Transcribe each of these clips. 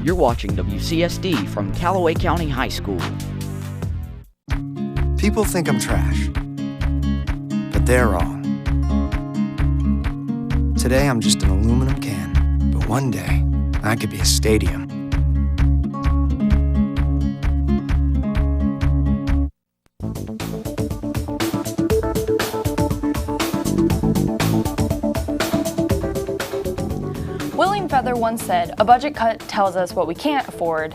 You're watching WCSD from Calloway County High School. People think I'm trash, but they're wrong. Today I'm just an aluminum can, but one day I could be a stadium. William Feather once said, "A budget cut tells us what we can't afford,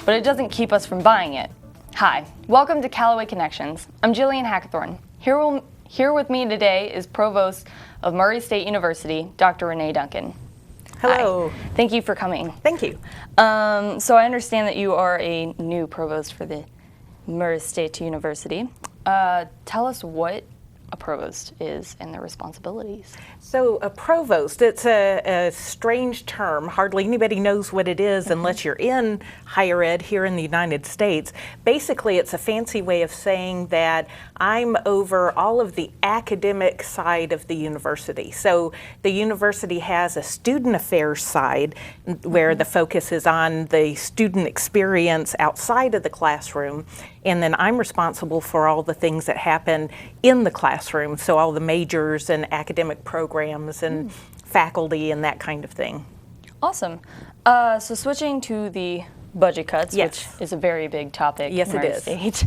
but it doesn't keep us from buying it." Hi, welcome to Calloway Connections. I'm Jillian Hackathorn. Here with me today is Provost of Murray State University, Dr. Renae Duncan. Hello. Hi. Thank you for coming. Thank you. So I understand that you are a new provost for the Murray State University. Tell us what a provost is and their responsibilities. So a provost, it's a strange term. Hardly anybody knows what it is unless you're in higher ed here in the United States. Basically, it's a fancy way of saying that I'm over all of the academic side of the university. So the university has a student affairs side where the focus is on the student experience outside of the classroom. And then I'm responsible for all the things that happen in the classroom, so all the majors and academic programs and faculty and that kind of thing. Awesome. So switching to the budget cuts, Yes. which is a very big topic Yes, in it our is. state.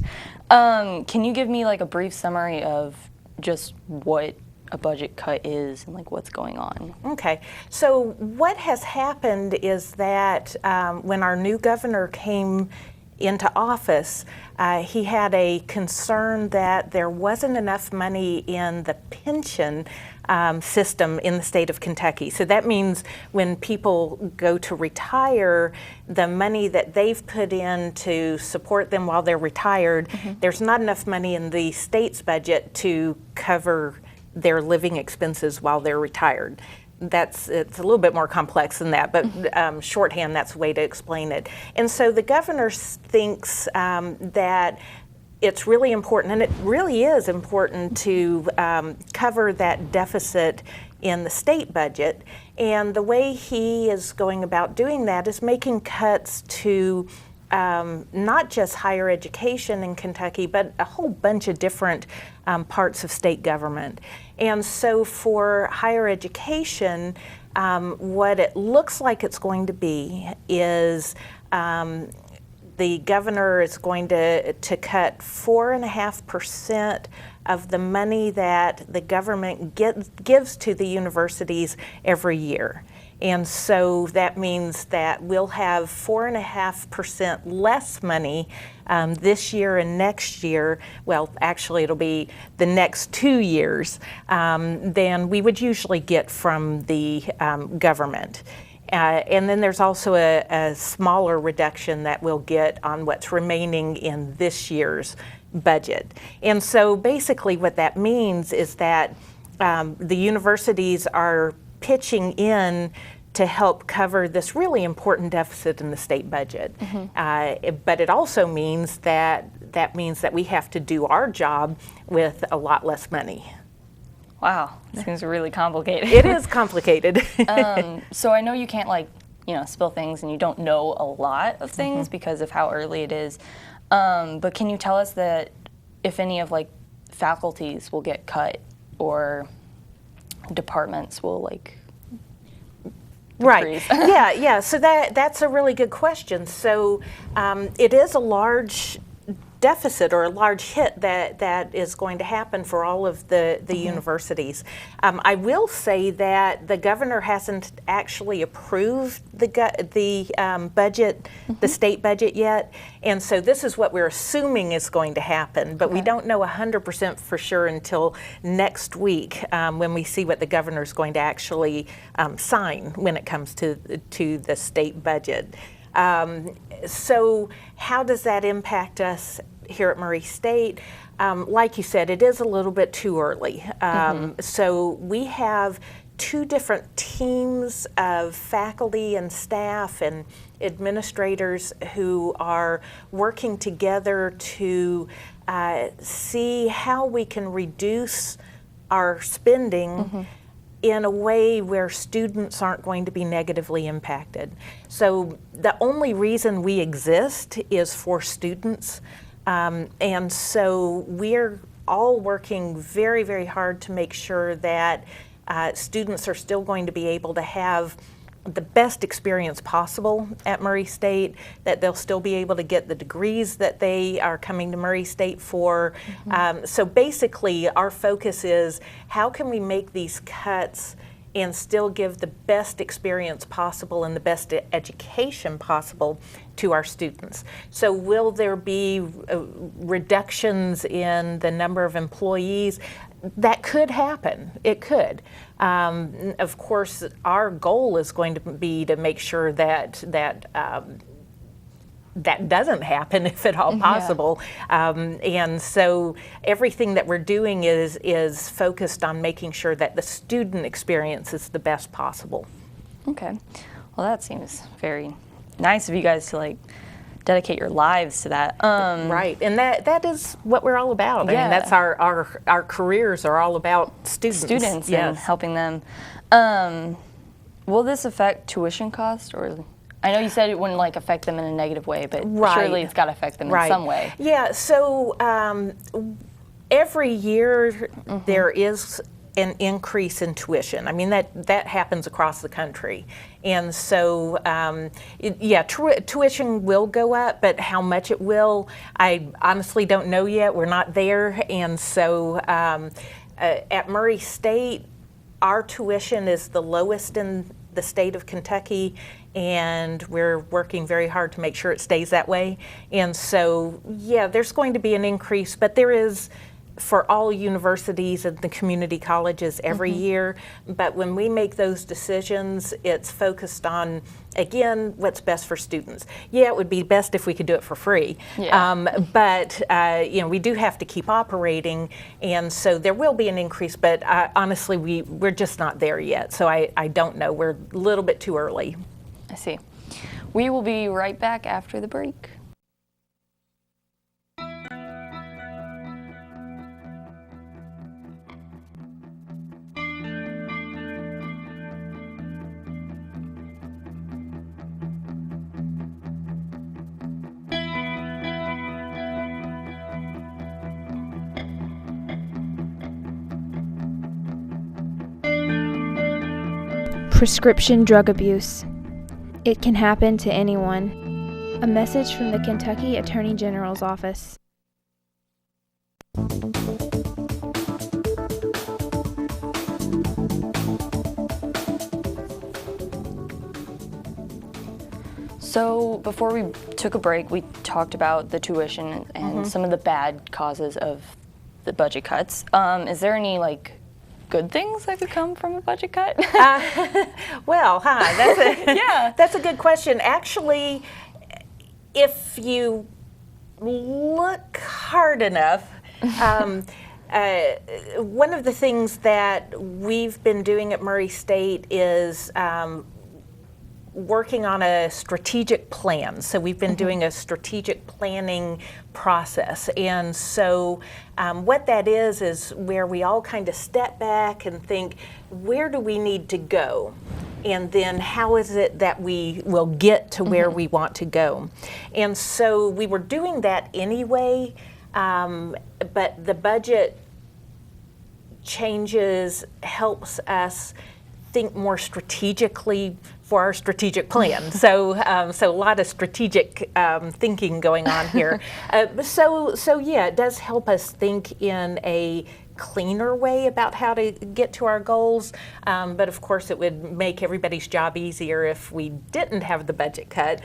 Can you give me like a brief summary of just what a budget cut is and like what's going on? Okay, so what has happened is that when our new governor came into office, he had a concern that there wasn't enough money in the pension system in the state of Kentucky. So that means when people go to retire, the money that they've put in to support them while they're retired, there's not enough money in the state's budget to cover their living expenses while they're retired. It's a little bit more complex than that, but shorthand, that's a way to explain it. And so the governor thinks that it's really important, and it really is important to cover that deficit in the state budget. And the way he is going about doing that is making cuts to not just higher education in Kentucky, but a whole bunch of different parts of state government. And so for higher education, what it looks like it's going to be is the governor is going to cut 4.5% of the money that the government gives to the universities every year. And so that means that we'll have 4.5% less money this year and next year. Well, actually, it'll be the next 2 years than we would usually get from the government. And then there's also a smaller reduction that we'll get on what's remaining in this year's budget. And so basically what that means is that the universities are pitching in to help cover this really important deficit in the state budget. But it also means that we have to do our job with a lot less money. Wow, seems really complicated. It is complicated. So I know you can't spill things and you don't know a lot of things because of how early it is. But can you tell us that if any of faculties will get cut or departments will Right. Yeah. So that's a really good question. So it is a large deficit or a large hit that is going to happen for all of the universities. I will say that the governor hasn't actually approved the budget, the state budget yet, and so this is what we're assuming is going to happen, but we don't know 100% for sure until next week when we see what the governor's going to actually sign when it comes to the state budget. So how does that impact us here at Murray State? Like you said, it is a little bit too early. So we have two different teams of faculty and staff and administrators who are working together to see how we can reduce our spending in a way where students aren't going to be negatively impacted. So the only reason we exist is for students. And so we're all working very, very hard to make sure that students are still going to be able to have the best experience possible at Murray State, that they'll still be able to get the degrees that they are coming to Murray State for. So basically our focus is how can we make these cuts and still give the best experience possible and the best education possible to our students. So will there be reductions in the number of employees? That could happen. It could. Of course, our goal is going to be to make sure that that doesn't happen if at all possible. And so everything that we're doing is focused on making sure that the student experience is the best possible. Okay. Well, that seems very nice of you guys to like dedicate your lives to that. Right, and that is what we're all about. I mean, that's our careers are all about students. And helping them. Will this affect tuition cost, or I know you said it wouldn't like affect them in a negative way, but surely it's got to affect them in some way. Yeah. So every year there is an increase in tuition. I mean, that happens across the country. And so, tuition will go up, but how much it will, I honestly don't know yet. We're not there. And so at Murray State, our tuition is the lowest in the state of Kentucky, and we're working very hard to make sure it stays that way. And so, there's going to be an increase, but there is for all universities and the community colleges every year. But when we make those decisions, it's focused on, again, what's best for students. Yeah, it would be best if we could do it for free. But we do have to keep operating, and so there will be an increase, but honestly, we're just not there yet. So I don't know. We're a little bit too early. I see. We will be right back after the break. Prescription drug abuse. It can happen to anyone. A message from the Kentucky Attorney General's office. So before we took a break, we talked about the tuition and some of the bad causes of the budget cuts. Is there any good things that could come from a budget cut? That's a good question. Actually, if you look hard enough, one of the things that we've been doing at Murray State is working on a strategic plan. So we've been doing a strategic planning process. And so what that is where we all kind of step back and think, where do we need to go? And then how is it that we will get to where we want to go? And so we were doing that anyway, but the budget changes helps us think more strategically for our strategic plan. So a lot of strategic thinking going on here. It does help us think in a cleaner way about how to get to our goals. But of course, it would make everybody's job easier if we didn't have the budget cut.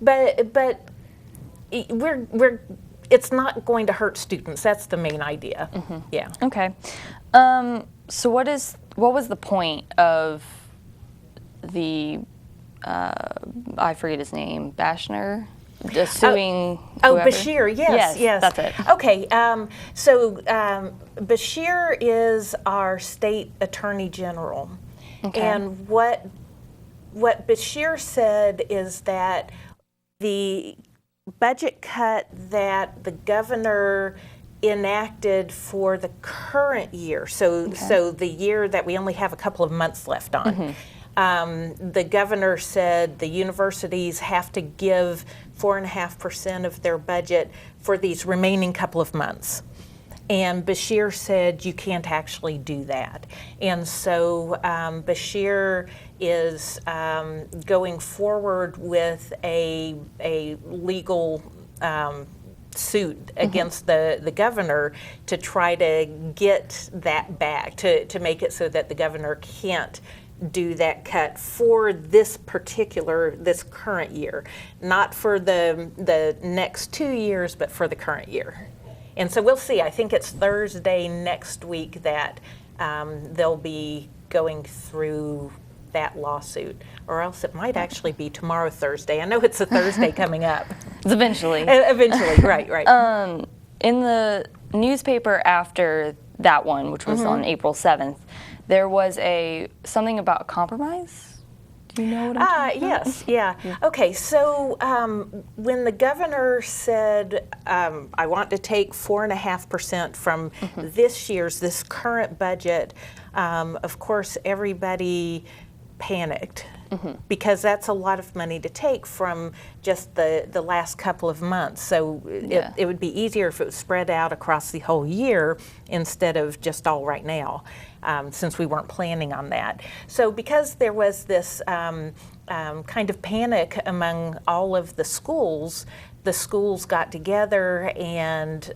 But it's not going to hurt students. That's the main idea. Yeah. Okay. So what was the point of the I forget his name, Bashner, suing whoever? Bashir, yes, that's it. Okay, so Bashir is our state attorney general. Okay. And what Bashir said is that the budget cut that the governor enacted for the current year, so the year that we only have a couple of months left on. The governor said the universities have to give 4.5% of their budget for these remaining couple of months. And Beshear said you can't actually do that. And so Beshear is going forward with a legal suit against the governor to try to get that back, to make it so that the governor can't do that cut for this current year, not for the next 2 years, but for the current year. And so we'll see. I think it's Thursday next week that they'll be going through that lawsuit, or else it might actually be tomorrow, Thursday. I know it's a Thursday coming up. It's eventually. Eventually, right. In the newspaper after that one, which was on April 7th, there was something about compromise. Do you know what I'm talking about? Yes, yeah. Okay, so when the governor said, I want to take 4.5% from this current budget, of course, everybody panicked because that's a lot of money to take from just the last couple of months. So it would be easier if it was spread out across the whole year instead of just all right now, since we weren't planning on that. So because there was this kind of panic among all of the schools got together and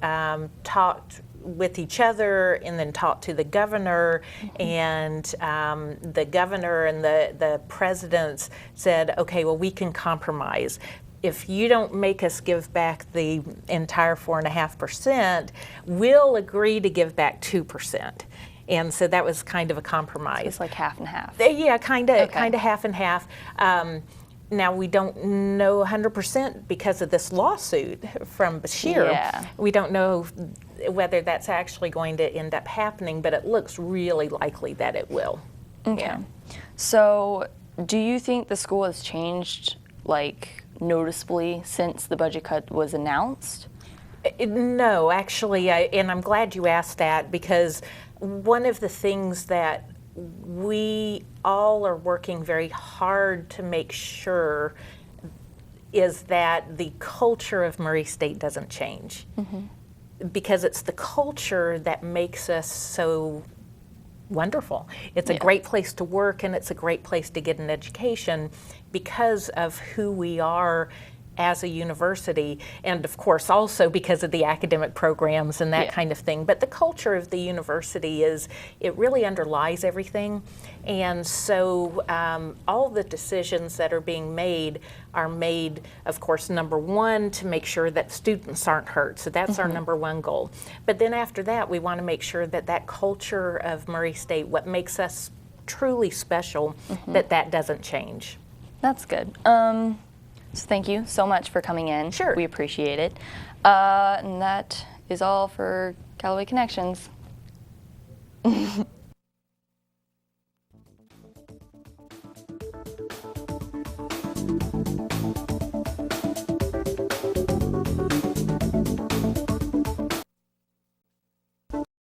talked with each other and then talked to the governor, and the governor and the presidents said, okay, well, we can compromise. If you don't make us give back the entire 4.5%, we'll agree to give back 2%. And so that was kind of a compromise. So it's like half and half. Yeah, kind of half and half. Now, we don't know 100% because of this lawsuit from Beshear. Yeah. We don't know whether that's actually going to end up happening, but it looks really likely that it will. Okay. Yeah. So do you think the school has changed, like, noticeably since the budget cut was announced? No, actually, and I'm glad you asked that, because one of the things that we all are working very hard to make sure is that the culture of Murray State doesn't change. Because it's the culture that makes us so wonderful. It's a great place to work, and it's a great place to get an education because of who we are as a university, and of course also because of the academic programs and that kind of thing. But the culture of the university it really underlies everything. And so all the decisions that are being made are made, of course, number one, to make sure that students aren't hurt. So that's our number one goal. But then after that, we want to make sure that that culture of Murray State, what makes us truly special, that doesn't change. That's good. So thank you so much for coming in. Sure. We appreciate it. And that is all for Calloway Connections.